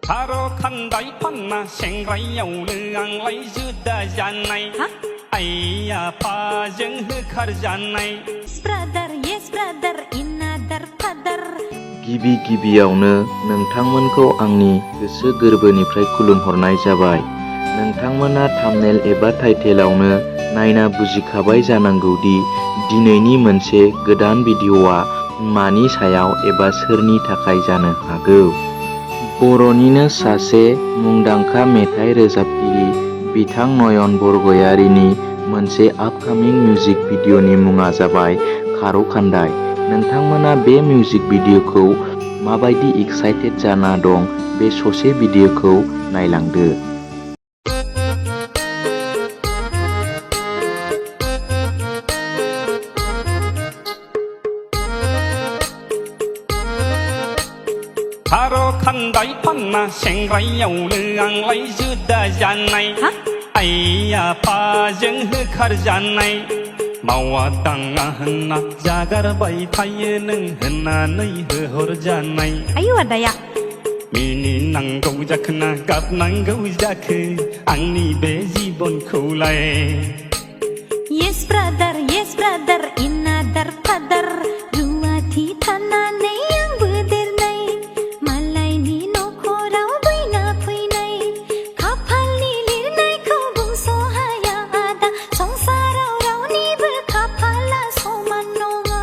खार' खान्दाय फानना सेंग्रायावनो आंलाय जुदा जानाय आइ आफाजों होखारजानाय। गिबियावनो नोंथांमोनखौ आंनि गोसो गोरबोनिफ्राय खुलुमहरनाय जाबाय। नोंथांमोना थाम्बनेल एबा टाइटेलावनो नायना बुजिखाबाय जानांगौदि दिनैनि मोनसे गोदान भिडिअ'आ मानि सायाव एबा सोरनि थाखाय जानो हागौ। बर'निनो सासे मुंदांखा मेथाइ रोजाबगिरि बिथां नयन बरगयारिनि मोनसे आपकामिं मिउजिक भिडिअ'नि मुङा जाबाय खार' खान्दाय। नोंथांमोना बे मिउजिक भिडिअ'खौ माबायदि एक्साइटेड जाना दं बे ससे भिडिअ'खौ नायलांदो। खार' खान्दाय फानना सेंग्रायावनो आंलाय जुदा जानाय आइ आफाजों होखारजानाय। मावा दाङा होनना जागारबाय थायो नों होननानै होहरजानाय। मिनिनांगौ जाखोना गाबनांगौ जाखो आंनि बे जिबनखौलाय। Yes brother another father रुवाथि थानानै आंबो देरनाय मालायनि नखराव बैना फैनाय खाफालनि लिरनायखौ बुंस' हाया आदा संसाराव रावनिबो खाफाला समान नङा।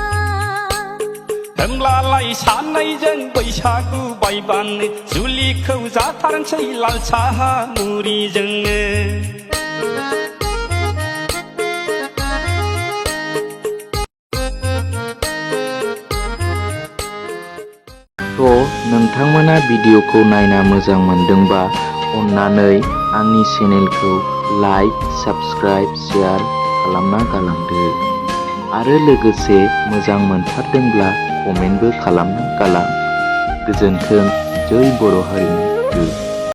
होमब्लालाय सानैजों बैसागु बायबानो जुलिखौ जाथारनोसै लाल साहा मुरिजोंनो। नोंथांमोना भिडिअ'खौ नायना मोजां मोनदोंबा अन्नानै आंनि चेनेलखौ लाइक, साबस्क्राइब, शेयार खालामना गालांदो आरो लोगोसे मोजां मोनथारदोंब्ला कमेन्टबो खालामना गालां। गोजोन्थों। जै बर' हारिनि।